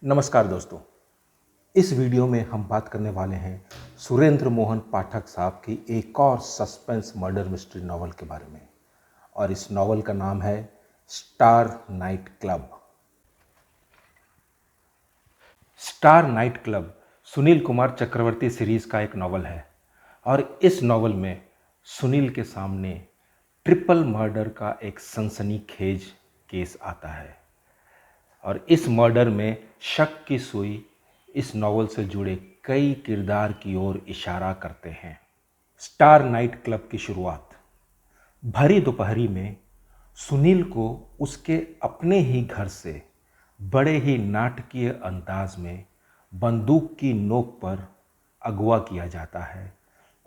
नमस्कार दोस्तों। इस वीडियो में हम बात करने वाले हैं सुरेंद्र मोहन पाठक साहब की एक और सस्पेंस मर्डर मिस्ट्री नॉवल के बारे में, और इस नॉवल का नाम है star night club. Star night club Sunil Kumar Chakravarti series का एक नॉवल है, और इस नॉवल में सुनील के सामने ट्रिपल मर्डर का एक सनसनीखेज केस आता है, और इस मर्डर में शक की सुई इस नॉवल से जुड़े कई किरदार की ओर इशारा करते हैं। स्टार नाइट क्लब की शुरुआत भरी दोपहरी में सुनील को उसके अपने ही घर से बड़े ही नाटकीय अंदाज में बंदूक की नोक पर अगवा किया जाता है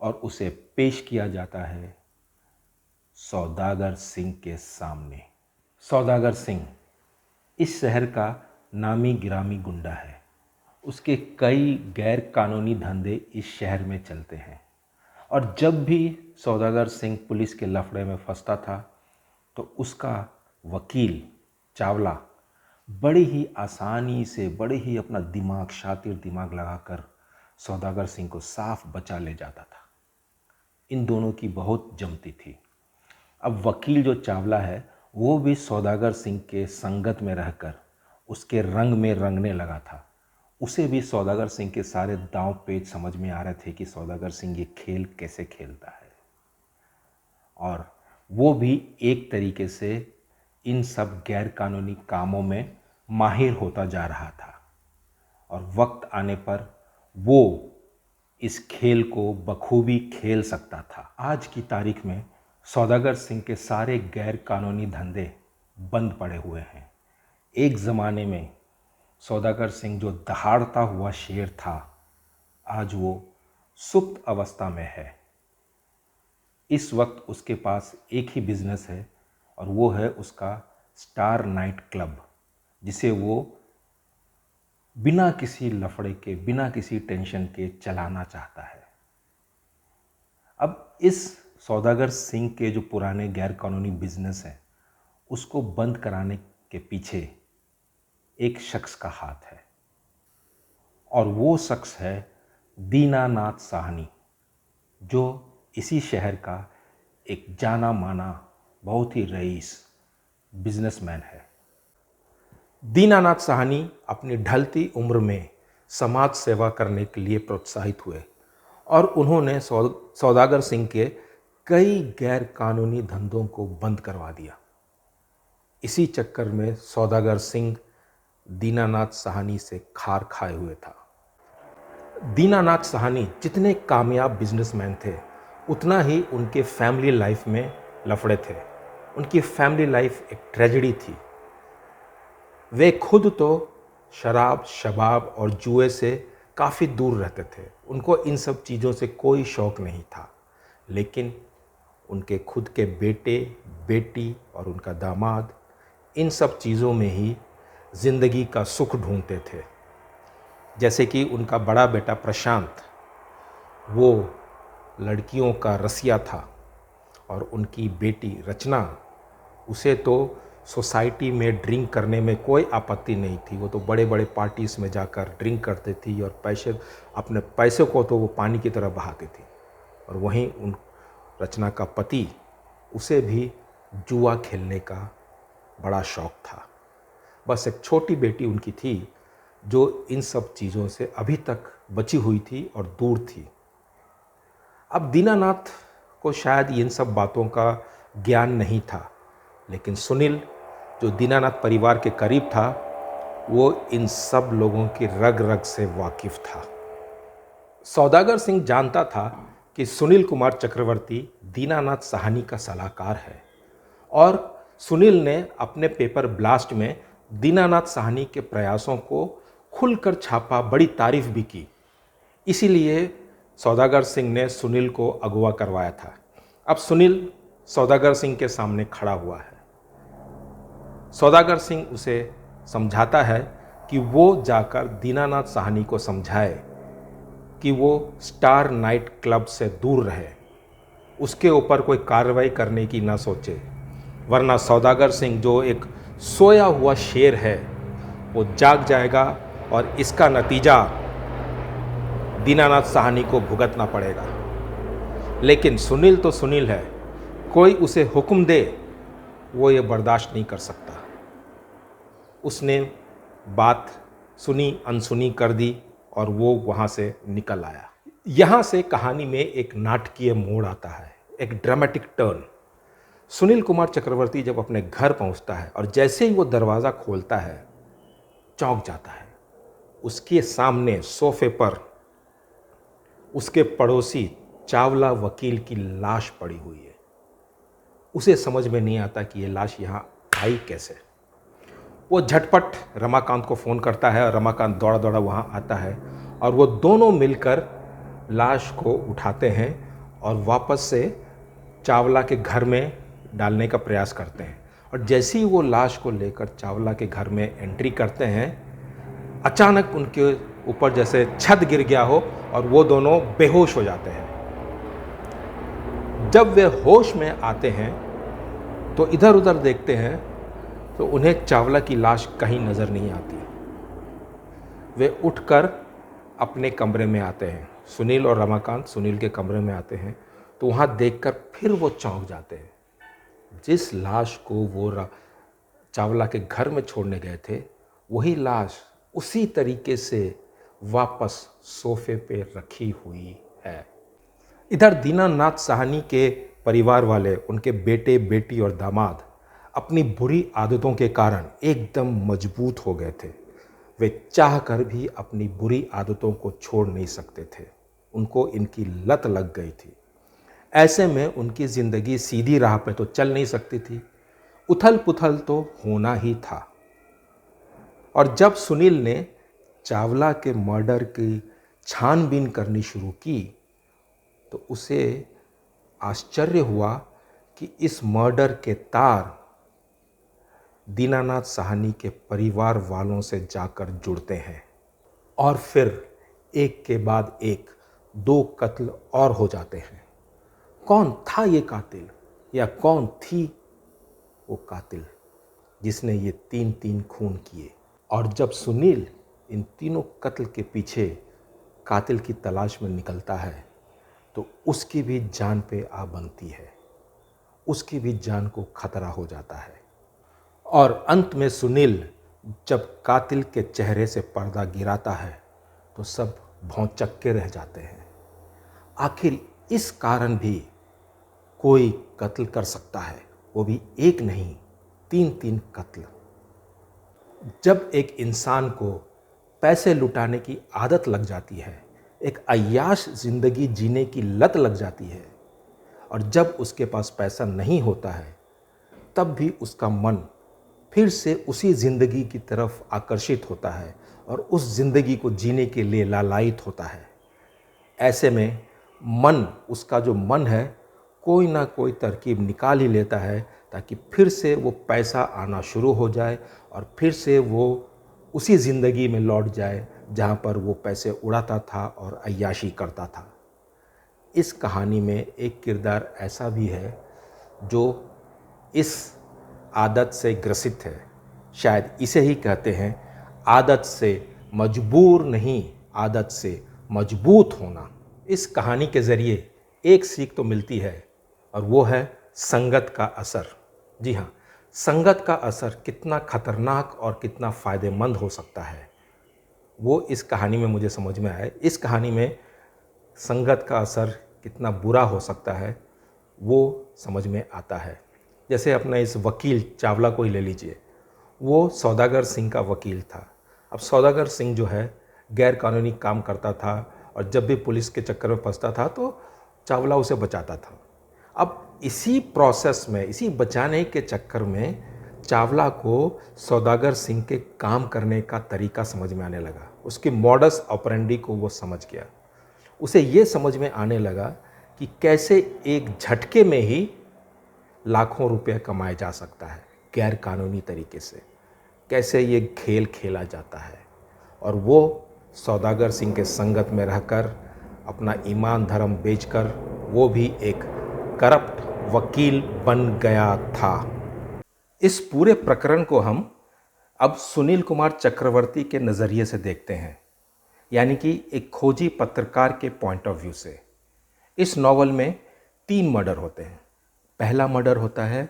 और उसे पेश किया जाता है सौदागर सिंह के सामने। सौदागर सिंह इस शहर का नामी गिरामी गुंडा है। उसके कई गैर कानूनी धंधे इस शहर में चलते हैं, और जब भी सौदागर सिंह पुलिस के लफड़े में फंसता था तो उसका वकील चावला बड़ी ही आसानी से, बड़े ही अपना दिमाग, शातिर दिमाग लगाकर सौदागर सिंह को साफ बचा ले जाता था। इन दोनों की बहुत जमती थी। अब वकील जो चावला है वो भी सौदागर सिंह के संगत में रहकर उसके रंग में रंगने लगा था। उसे भी सौदागर सिंह के सारे दांव पेच समझ में आ रहे थे कि सौदागर सिंह ये खेल कैसे खेलता है, और वो भी एक तरीके से इन सब गैर कानूनी कामों में माहिर होता जा रहा था, और वक्त आने पर वो इस खेल को बखूबी खेल सकता था। आज की तारीख में सौदागर सिंह के सारे गैर कानूनी धंधे बंद पड़े हुए हैं। एक ज़माने में सौदागर सिंह जो दहाड़ता हुआ शेर था, आज वो सुप्त अवस्था में है। इस वक्त उसके पास एक ही बिजनेस है, और वो है उसका स्टार नाइट क्लब, जिसे वो बिना किसी लफड़े के, बिना किसी टेंशन के चलाना चाहता है। अब इस सौदागर सिंह के जो पुराने गैर कानूनी बिजनेस हैं उसको बंद कराने के पीछे एक शख्स का हाथ है, और वो शख्स है दीनानाथ साहनी, जो इसी शहर का एक जाना माना बहुत ही रईस बिजनेसमैन है। दीनानाथ साहनी अपनी ढलती उम्र में समाज सेवा करने के लिए प्रोत्साहित हुए, और उन्होंने सौदागर सिंह के कई गैर कानूनी धंधों को बंद करवा दिया। इसी चक्कर में सौदागर सिंह दीनानाथ साहनी से खार खाए हुए था। दीनानाथ साहनी जितने कामयाब बिजनेसमैन थे, उतना ही उनके फैमिली लाइफ में लफड़े थे। उनकी फैमिली लाइफ एक ट्रेजेडी थी। वे खुद तो शराब, शबाब और जुए से काफ़ी दूर रहते थे। उनको इन सब चीज़ों से कोई शौक़ नहीं था, लेकिन उनके खुद के बेटे, बेटी और उनका दामाद इन सब चीज़ों में ही ज़िंदगी का सुख ढूंढते थे। जैसे कि उनका बड़ा बेटा प्रशांत, वो लड़कियों का रसिया था, और उनकी बेटी रचना, उसे तो सोसाइटी में ड्रिंक करने में कोई आपत्ति नहीं थी। वो तो बड़े बड़े पार्टीज़ में जाकर ड्रिंक करती थी, और अपने पैसे को तो वो पानी की तरह बहाती थी। और वहीं उन रचना का पति, उसे भी जुआ खेलने का बड़ा शौक़ था। बस एक छोटी बेटी उनकी थी जो इन सब चीज़ों से अभी तक बची हुई थी और दूर थी। अब दीनानाथ को शायद इन सब बातों का ज्ञान नहीं था, लेकिन सुनील जो दीनानाथ परिवार के करीब था, वो इन सब लोगों की रग रग से वाकिफ़ था। सौदागर सिंह जानता था कि सुनील कुमार चक्रवर्ती दीनानाथ साहनी का सलाहकार है, और सुनील ने अपने पेपर ब्लास्ट में दीनानाथ साहनी के प्रयासों को खुलकर छापा, बड़ी तारीफ भी की। इसीलिए सौदागर सिंह ने सुनील को अगवा करवाया था। अब सुनील सौदागर सिंह के सामने खड़ा हुआ है। सौदागर सिंह उसे समझाता है कि वो जाकर दीनानाथ साहनी को समझाए कि वो स्टार नाइट क्लब से दूर रहे, उसके ऊपर कोई कार्रवाई करने की ना सोचे, वरना सौदागर सिंह जो एक सोया हुआ शेर है, वो जाग जाएगा और इसका नतीजा दीनानाथ साहनी को भुगतना पड़ेगा। लेकिन सुनील तो सुनील है, कोई उसे हुक्म दे वो ये बर्दाश्त नहीं कर सकता। उसने बात सुनी अनसुनी कर दी और वो वहाँ से निकल आया। यहाँ से कहानी में एक नाटकीय मोड़ आता है, एक ड्रामेटिक टर्न। सुनील कुमार चक्रवर्ती जब अपने घर पहुँचता है और जैसे ही वो दरवाज़ा खोलता है चौंक जाता है। उसके सामने सोफे पर उसके पड़ोसी चावला वकील की लाश पड़ी हुई है। उसे समझ में नहीं आता कि ये लाश यहाँ आई कैसे। वो झटपट रमाकांत को फ़ोन करता है और रमाकांत दौड़ा दौड़ा वहाँ आता है और वो दोनों मिलकर लाश को उठाते हैं और वापस से चावला के घर में डालने का प्रयास करते हैं। और जैसे ही वो लाश को लेकर चावला के घर में एंट्री करते हैं, अचानक उनके ऊपर जैसे छत गिर गया हो और वो दोनों बेहोश हो जाते हैं। जब वे होश में आते हैं तो इधर उधर देखते हैं तो उन्हें चावला की लाश कहीं नज़र नहीं आती। वे उठकर अपने कमरे में आते हैं। सुनील और रमाकांत सुनील के कमरे में आते हैं तो वहाँ देखकर फिर वो चौंक जाते हैं। जिस लाश को वो चावला के घर में छोड़ने गए थे, वही लाश उसी तरीके से वापस सोफे पे रखी हुई है। इधर दीनानाथ साहनी के परिवार वाले, उनके बेटे बेटी और दामाद अपनी बुरी आदतों के कारण एकदम मजबूत हो गए थे। वे चाह कर भी अपनी बुरी आदतों को छोड़ नहीं सकते थे। उनको इनकी लत लग गई थी। ऐसे में उनकी ज़िंदगी सीधी राह पे तो चल नहीं सकती थी, उथल पुथल तो होना ही था। और जब सुनील ने चावला के मर्डर की छानबीन करनी शुरू की तो उसे आश्चर्य हुआ कि इस मर्डर के तार दीनानाथ साहनी के परिवार वालों से जाकर जुड़ते हैं और फिर एक के बाद एक 2 कत्ल और हो जाते हैं। कौन था ये कातिल या कौन थी वो कातिल जिसने ये 3 खून किए? और जब सुनील इन तीनों कत्ल के पीछे कातिल की तलाश में निकलता है तो उसकी भी जान पे आ बनती है, उसकी भी जान को खतरा हो जाता है। और अंत में सुनील जब कातिल के चेहरे से पर्दा गिराता है तो सब भौंचक्के रह जाते हैं। आखिर इस कारण भी कोई कत्ल कर सकता है, वो भी एक नहीं 3 कत्ल। जब एक इंसान को पैसे लुटाने की आदत लग जाती है, एक अय्याश ज़िंदगी जीने की लत लग जाती है और जब उसके पास पैसा नहीं होता है तब भी उसका मन फिर से उसी ज़िंदगी की तरफ आकर्षित होता है और उस ज़िंदगी को जीने के लिए लालायित होता है। ऐसे में मन, उसका जो मन है, कोई ना कोई तरकीब निकाल ही लेता है ताकि फिर से वो पैसा आना शुरू हो जाए और फिर से वो उसी ज़िंदगी में लौट जाए जहाँ पर वो पैसे उड़ाता था और अय्याशी करता था। इस कहानी में एक किरदार ऐसा भी है जो इस आदत से ग्रसित है। शायद इसे ही कहते हैं आदत से मजबूर नहीं, आदत से मजबूत होना। इस कहानी के ज़रिए एक सीख तो मिलती है और वो है संगत का असर। जी हाँ, संगत का असर कितना खतरनाक और कितना फ़ायदेमंद हो सकता है वो इस कहानी में मुझे समझ में आया। इस कहानी में संगत का असर कितना बुरा हो सकता है वो समझ में आता है। जैसे अपना इस वकील चावला को ही ले लीजिए, वो सौदागर सिंह का वकील था। अब सौदागर सिंह जो है गैर कानूनी काम करता था और जब भी पुलिस के चक्कर में फंसता था तो चावला उसे बचाता था। अब इसी प्रोसेस में, इसी बचाने के चक्कर में चावला को सौदागर सिंह के काम करने का तरीका समझ में आने लगा। उसके मॉडस ऑपरेंडी को वो समझ गया। उसे ये समझ में आने लगा कि कैसे एक झटके में ही लाखों रुपए कमाए जा सकता है गैर कानूनी तरीके से, कैसे ये खेल खेला जाता है। और वो सौदागर सिंह के संगत में रहकर अपना ईमान धर्म बेचकर वो भी एक करप्ट वकील बन गया था। इस पूरे प्रकरण को हम अब सुनील कुमार चक्रवर्ती के नज़रिए से देखते हैं, यानी कि एक खोजी पत्रकार के पॉइंट ऑफ व्यू से। इस नॉवल में 3 मर्डर होते हैं। पहला मर्डर होता है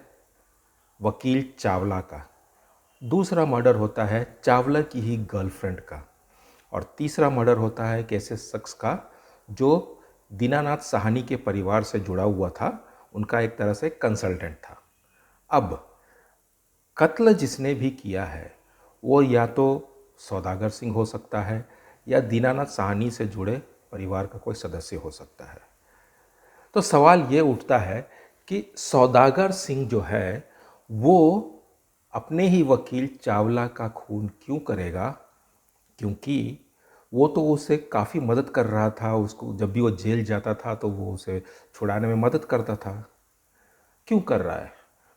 वकील चावला का, दूसरा मर्डर होता है चावला की ही गर्लफ्रेंड का, और तीसरा मर्डर होता है एक ऐसे शख्स का जो दीनानाथ साहनी के परिवार से जुड़ा हुआ था, उनका एक तरह से कंसल्टेंट था। अब कत्ल जिसने भी किया है वो या तो सौदागर सिंह हो सकता है या दीनानाथ साहनी से जुड़े परिवार का कोई सदस्य हो सकता है। तो सवाल ये उठता है कि सौदागर सिंह जो है वो अपने ही वकील चावला का खून क्यों करेगा, क्योंकि वो तो उसे काफ़ी मदद कर रहा था। उसको जब भी वो जेल जाता था तो वो उसे छुड़ाने में मदद करता था। क्यों कर रहा है?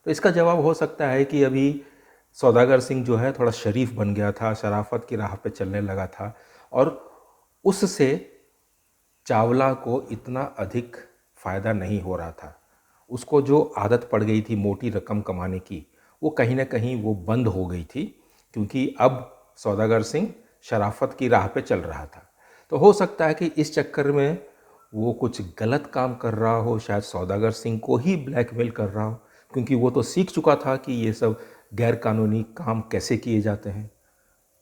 तो इसका जवाब हो सकता है कि अभी सौदागर सिंह जो है थोड़ा शरीफ बन गया था, शराफत की राह पे चलने लगा था, और उससे चावला को इतना अधिक फ़ायदा नहीं हो रहा था। उसको जो आदत पड़ गई थी मोटी रकम कमाने की, वो कहीं ना कहीं वो बंद हो गई थी, क्योंकि अब सौदागर सिंह शराफत की राह पे चल रहा था। तो हो सकता है कि इस चक्कर में वो कुछ गलत काम कर रहा हो, शायद सौदागर सिंह को ही ब्लैकमेल कर रहा हो, क्योंकि वो तो सीख चुका था कि ये सब गैर कानूनी काम कैसे किए जाते हैं।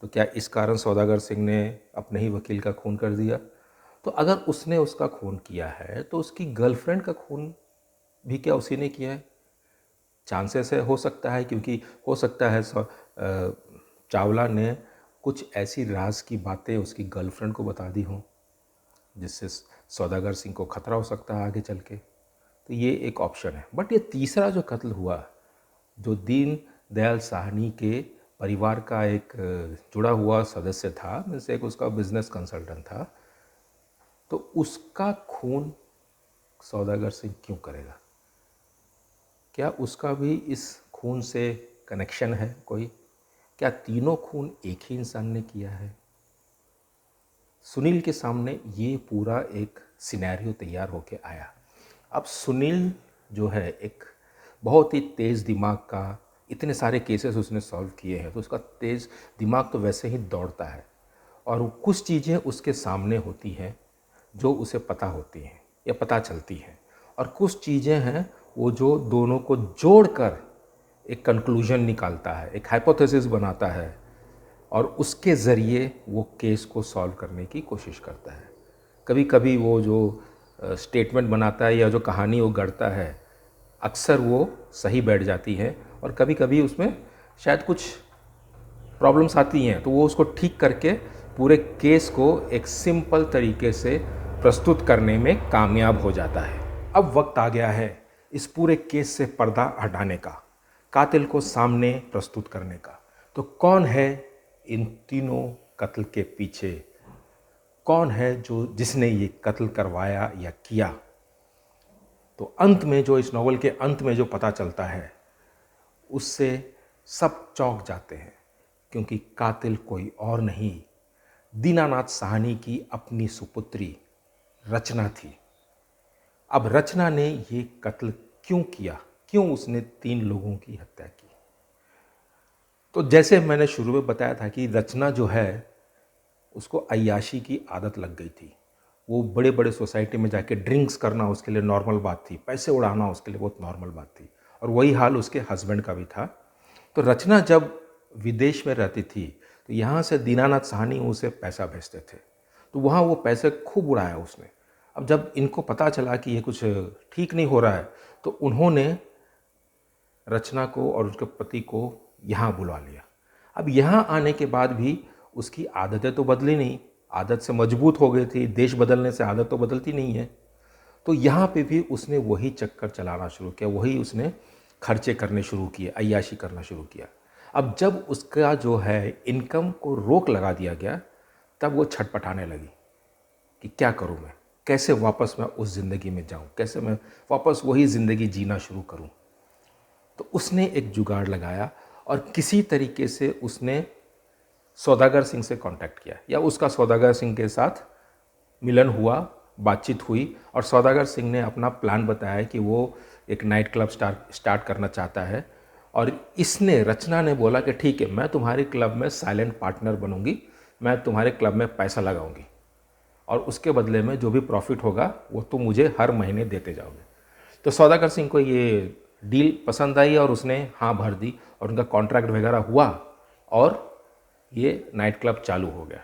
तो क्या इस कारण सौदागर सिंह ने अपने ही वकील का खून कर दिया? तो अगर उसने उसका खून किया है तो उसकी गर्लफ्रेंड का खून भी क्या उसी ने किया है? चांसेस है, हो सकता है, क्योंकि हो सकता है चावला ने कुछ ऐसी राज की बातें उसकी गर्लफ्रेंड को बता दी हों जिससे सौदागर सिंह को खतरा हो सकता है आगे चल के। तो ये एक ऑप्शन है। बट ये तीसरा जो कत्ल हुआ, जो दीन दयाल साहनी के परिवार का एक जुड़ा हुआ सदस्य था, मीन्स एक उसका बिजनेस कंसल्टेंट था, तो उसका खून सौदागर सिंह क्यों करेगा? क्या उसका भी इस खून से कनेक्शन है कोई? क्या तीनों खून एक ही इंसान ने किया है? सुनील के सामने ये पूरा एक सिनेरियो तैयार होके आया। अब सुनील जो है एक बहुत ही तेज़ दिमाग का, इतने सारे केसेस उसने सॉल्व किए हैं, तो उसका तेज़ दिमाग तो वैसे ही दौड़ता है, और कुछ चीज़ें उसके सामने होती हैं जो उसे पता होती हैं या पता चलती हैं, और कुछ चीज़ें हैं वो जो दोनों को जोड़कर एक कंक्लूजन निकालता है, एक हाइपोथेसिस बनाता है, और उसके ज़रिए वो केस को सॉल्व करने की कोशिश करता है। कभी कभी वो जो स्टेटमेंट बनाता है या जो कहानी वो गढ़ता है, अक्सर वो सही बैठ जाती है, और कभी कभी उसमें शायद कुछ प्रॉब्लम्स आती हैं, तो वो उसको ठीक करके पूरे केस को एक सिंपल तरीके से प्रस्तुत करने में कामयाब हो जाता है। अब वक्त आ गया है इस पूरे केस से पर्दा हटाने का, कातिल को सामने प्रस्तुत करने का। तो कौन है इन तीनों कत्ल के पीछे? कौन है जो जिसने ये कत्ल करवाया या किया? तो अंत में जो, इस नॉवल के अंत में जो पता चलता है, उससे सब चौंक जाते हैं, क्योंकि कातिल कोई और नहीं, दीनानाथ साहनी की अपनी सुपुत्री रचना थी। अब रचना ने ये कत्ल क्यों किया? क्यों उसने 3 लोगों की हत्या की? तो जैसे मैंने शुरू में बताया था कि रचना जो है उसको अय्याशी की आदत लग गई थी। वो बड़े बड़े सोसाइटी में जाके ड्रिंक्स करना उसके लिए नॉर्मल बात थी, पैसे उड़ाना उसके लिए बहुत नॉर्मल बात थी, और वही हाल उसके हस्बैंड का भी था। तो रचना जब विदेश में रहती थी तो यहाँ से दीनानाथ साहनी उसे पैसा भेजते थे, तो वहाँ वो पैसे खूब उड़ाया उसने। अब जब इनको पता चला कि ये कुछ ठीक नहीं हो रहा है, तो उन्होंने रचना को और उसके पति को यहाँ बुला लिया। अब यहाँ आने के बाद भी उसकी आदतें तो बदली नहीं, आदत से मजबूत हो गई थी, देश बदलने से आदत तो बदलती नहीं है। तो यहाँ पे भी उसने वही चक्कर चलाना शुरू किया, वही उसने खर्चे करने शुरू किए, अय्याशी करना शुरू किया। अब जब उसका जो है इनकम को रोक लगा दिया गया, तब वो छटपटाने लगी कि क्या करूँ मैं, कैसे वापस मैं उस ज़िंदगी में जाऊँ, कैसे मैं वापस वही ज़िंदगी जीना शुरू करूँ। तो उसने एक जुगाड़ लगाया, और किसी तरीके से उसने सौदागर सिंह से कांटेक्ट किया, या उसका सौदागर सिंह के साथ मिलन हुआ, बातचीत हुई, और सौदागर सिंह ने अपना प्लान बताया कि वो एक नाइट क्लब स्टार्ट करना चाहता है, और इसने रचना ने बोला कि ठीक है, मैं तुम्हारे क्लब में साइलेंट पार्टनर बनूंगी, मैं तुम्हारे क्लब में पैसा लगाऊंगी और उसके बदले में जो भी प्रॉफिट होगा वो तुम मुझे हर महीने देते जाओगे। तो सौदागर सिंह को ये डील पसंद आई और उसने हाँ भर दी और उनका कॉन्ट्रैक्ट वगैरह हुआ और ये नाइट क्लब चालू हो गया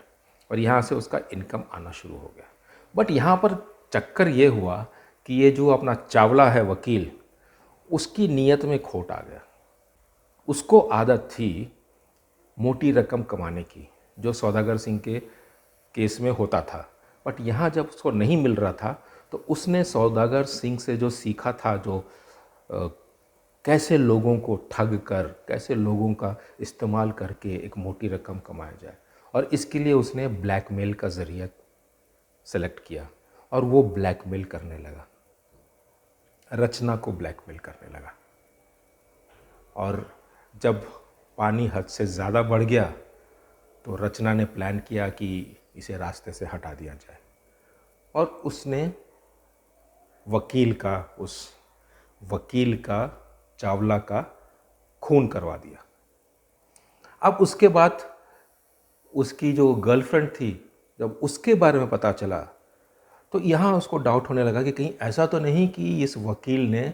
और यहाँ से उसका इनकम आना शुरू हो गया। बट यहाँ पर चक्कर ये हुआ कि ये जो अपना चावला है वकील, उसकी नीयत में खोट आ गया। उसको आदत थी मोटी रकम कमाने की, जो सौदागर सिंह के केस में होता था। बट यहाँ जब उसको नहीं मिल रहा था तो उसने सौदागर सिंह से जो सीखा था, जो कैसे लोगों को ठग कर, कैसे लोगों का इस्तेमाल करके एक मोटी रकम कमाया जाए, और इसके लिए उसने ब्लैकमेल का ज़रिया सेलेक्ट किया और वो ब्लैकमेल करने लगा, रचना को ब्लैकमेल करने लगा। और जब पानी हद से ज़्यादा बढ़ गया तो रचना ने प्लान किया कि इसे रास्ते से हटा दिया जाए और उसने उस वकील का चावला का खून करवा दिया। अब उसके बाद उसकी जो गर्लफ्रेंड थी, जब उसके बारे में पता चला तो यहाँ उसको डाउट होने लगा कि कहीं ऐसा तो नहीं कि इस वकील ने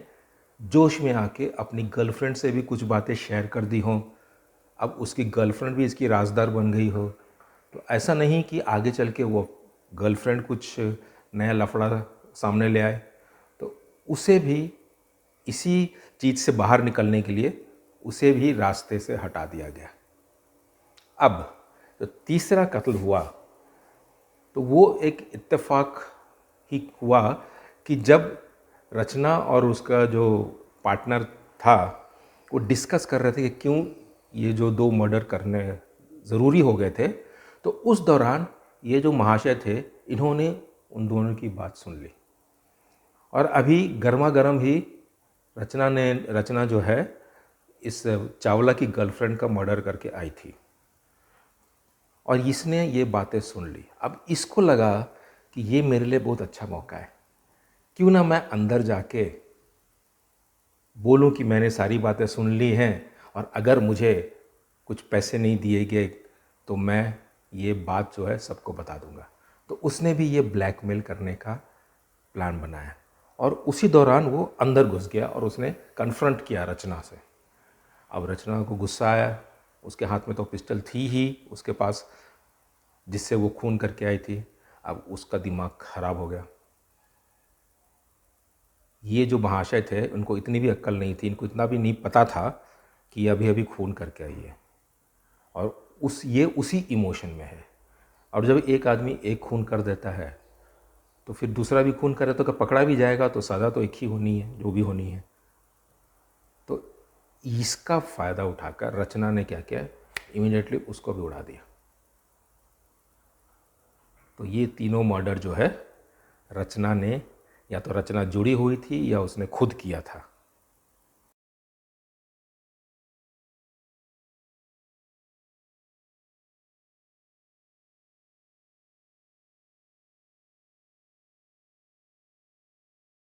जोश में आके अपनी गर्लफ्रेंड से भी कुछ बातें शेयर कर दी हों, अब उसकी गर्लफ्रेंड भी इसकी राजदार बन गई हो। तो ऐसा नहीं कि आगे चल के वो गर्लफ्रेंड कुछ नया लफड़ा सामने ले आए। तो उसे भी इसी चीज़ से बाहर निकलने के लिए उसे भी रास्ते से हटा दिया गया। अब जो तीसरा कत्ल हुआ तो वो एक इत्तेफाक ही हुआ कि जब रचना और उसका जो पार्टनर था वो डिस्कस कर रहे थे कि क्यों ये जो 2 मर्डर करने ज़रूरी हो गए थे, तो उस दौरान ये जो महाशय थे इन्होंने उन दोनों की बात सुन ली और अभी गर्मा गर्म ही रचना जो है इस चावला की गर्लफ्रेंड का मर्डर करके आई थी और इसने ये बातें सुन ली। अब इसको लगा कि ये मेरे लिए बहुत अच्छा मौका है, क्यों ना मैं अंदर जाके बोलूं कि मैंने सारी बातें सुन ली हैं और अगर मुझे कुछ पैसे नहीं दिए गए तो मैं ये बात जो है सबको बता दूंगा। तो उसने भी ये ब्लैकमेल करने का प्लान बनाया और उसी दौरान वो अंदर घुस गया और उसने कन्फ्रंट किया रचना से। अब रचना को गुस्सा आया, उसके हाथ में तो पिस्टल थी ही उसके पास जिससे वो खून करके आई थी। अब उसका दिमाग खराब हो गया। ये जो महाशय थे उनको इतनी भी अक्ल नहीं थी, इनको इतना भी नहीं पता था कि अभी अभी खून करके आई है और ये उसी इमोशन में है। और जब एक आदमी एक खून कर देता है तो फिर दूसरा भी खून करे तो अगर पकड़ा भी जाएगा तो सज़ा तो एक ही होनी है, जो भी होनी है। तो इसका फ़ायदा उठाकर रचना ने क्या किया, इमीडिएटली उसको भी उड़ा दिया। तो ये तीनों मर्डर जो है रचना ने, या तो रचना जुड़ी हुई थी या उसने खुद किया था।